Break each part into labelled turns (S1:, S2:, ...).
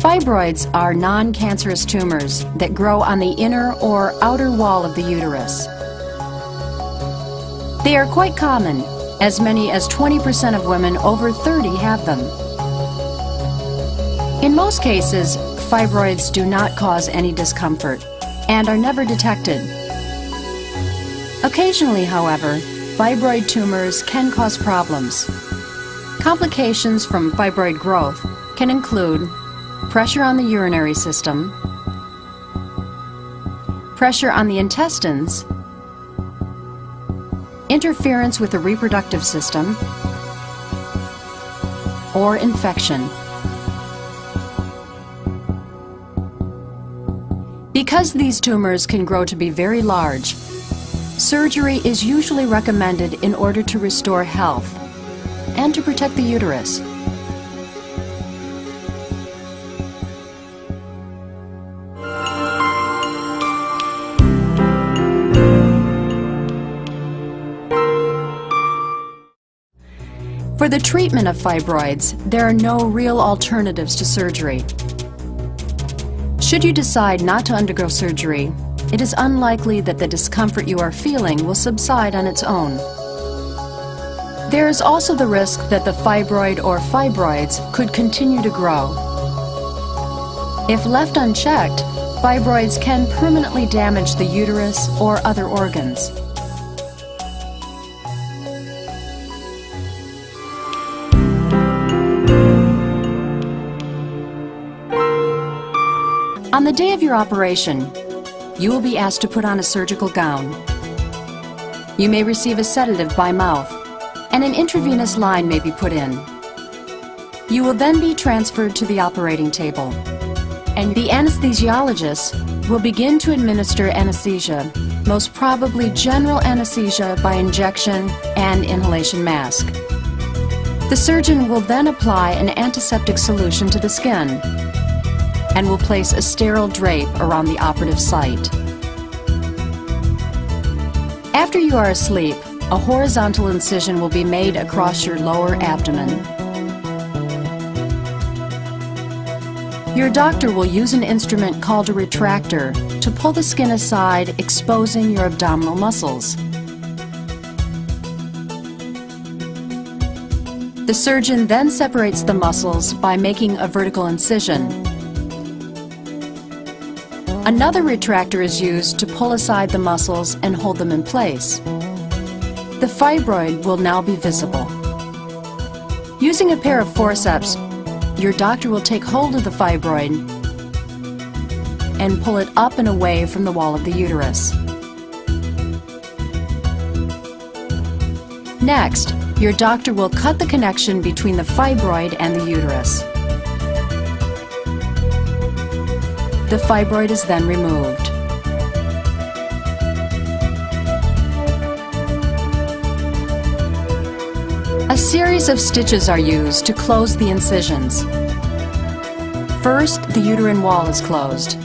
S1: Fibroids are non-cancerous tumors that grow on the inner or outer wall of the uterus. They are quite common. As many as 20% of women over 30 have them. In most cases, fibroids do not cause any discomfort and are never detected. Occasionally, however, fibroid tumors can cause problems. Complications from fibroid growth can include pressure on the urinary system, pressure on the intestines, interference with the reproductive system, or infection. Because these tumors can grow to be very large, surgery is usually recommended in order to restore health and to protect the uterus. For the treatment of fibroids, there are no real alternatives to surgery. Should you decide not to undergo surgery, it is unlikely that the discomfort you are feeling will subside on its own. There is also the risk that the fibroid or fibroids could continue to grow. If left unchecked, fibroids can permanently damage the uterus or other organs. On the day of your operation, you will be asked to put on a surgical gown. You may receive a sedative by mouth, and an intravenous line may be put in. You will then be transferred to the operating table, and the anesthesiologist will begin to administer anesthesia, most probably general anesthesia by injection and inhalation mask. The surgeon will then apply an antiseptic solution to the skin and will place a sterile drape around the operative site. After you are asleep, a horizontal incision will be made across your lower abdomen. Your doctor will use an instrument called a retractor to pull the skin aside, exposing your abdominal muscles. The surgeon then separates the muscles by making a vertical incision. Another retractor is used to pull aside the muscles and hold them in place. The fibroid will now be visible. Using a pair of forceps, your doctor will take hold of the fibroid and pull it up and away from the wall of the uterus. Next, your doctor will cut the connection between the fibroid and the uterus. The fibroid is then removed. A series of stitches are used to close the incisions. First, the uterine wall is closed.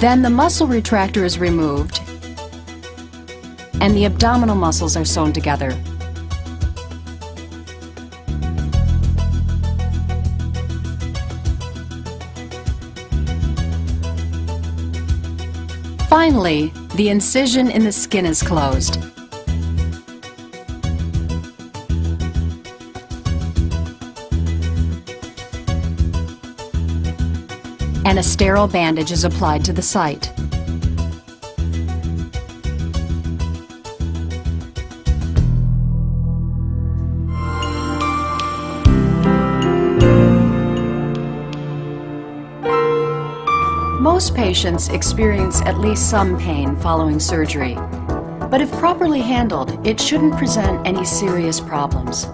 S1: Then the muscle retractor is removed, and the abdominal muscles are sewn together. Finally, the incision in the skin is closed. And a sterile bandage is applied to the site. Most patients experience at least some pain following surgery, but if properly handled, it shouldn't present any serious problems.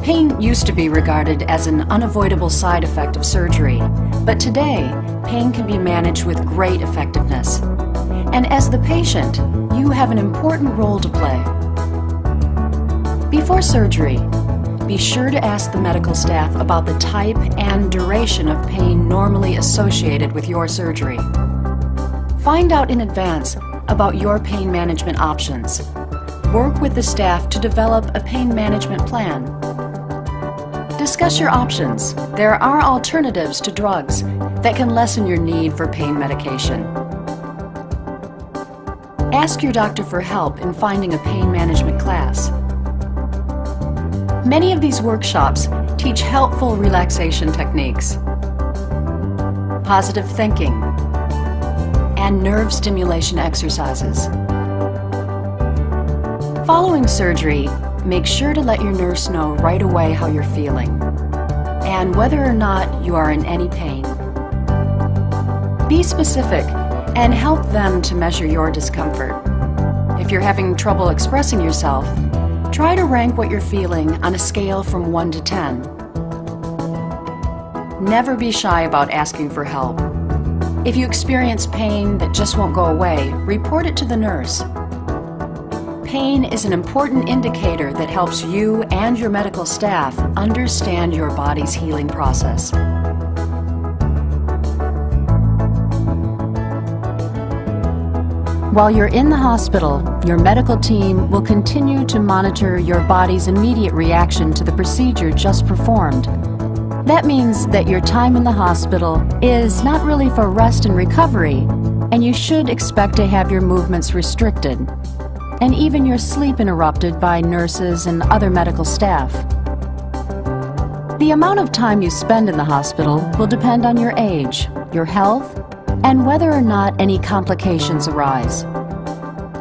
S1: Pain used to be regarded as an unavoidable side effect of surgery, but today, pain can be managed with great effectiveness. And as the patient, you have an important role to play. Before surgery, be sure to ask the medical staff about the type and duration of pain normally associated with your surgery. Find out in advance about your pain management options. work with the staff to develop a pain management plan. Discuss your options. There are alternatives to drugs that can lessen your need for pain medication. Ask your doctor for help in finding a pain management class. Many of these workshops teach helpful relaxation techniques, positive thinking, and nerve stimulation exercises. Following surgery, make sure to let your nurse know right away how you're feeling and whether or not you are in any pain. Be specific and help them to measure your discomfort. If you're having trouble expressing yourself, try to rank what you're feeling on a scale from 1 to 10. Never be shy about asking for help. If you experience pain that just won't go away, report it to the nurse. Pain is an important indicator that helps you and your medical staff understand your body's healing process. While you're in the hospital, your medical team will continue to monitor your body's immediate reaction to the procedure just performed. That means that your time in the hospital is not really for rest and recovery, and you should expect to have your movements restricted, and even your sleep interrupted by nurses and other medical staff. The amount of time you spend in the hospital will depend on your age, your health, and whether or not any complications arise.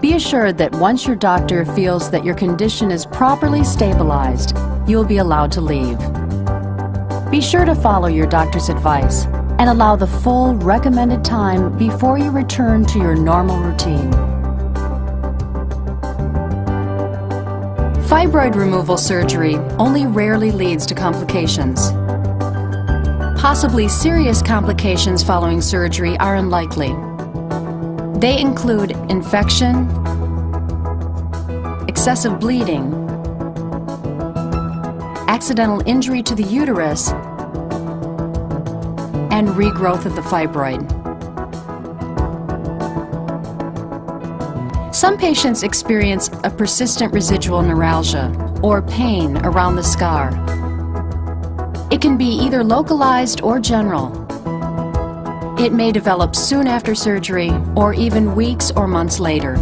S1: Be assured that once your doctor feels that your condition is properly stabilized, you'll be allowed to leave. Be sure to follow your doctor's advice and allow the full recommended time before you return to your normal routine. Fibroid removal surgery only rarely leads to complications. Possibly serious complications following surgery are unlikely. They include infection, excessive bleeding, accidental injury to the uterus, and regrowth of the fibroid. Some patients experience a persistent residual neuralgia or pain around the scar. It can be either localized or general. It may develop soon after surgery or even weeks or months later.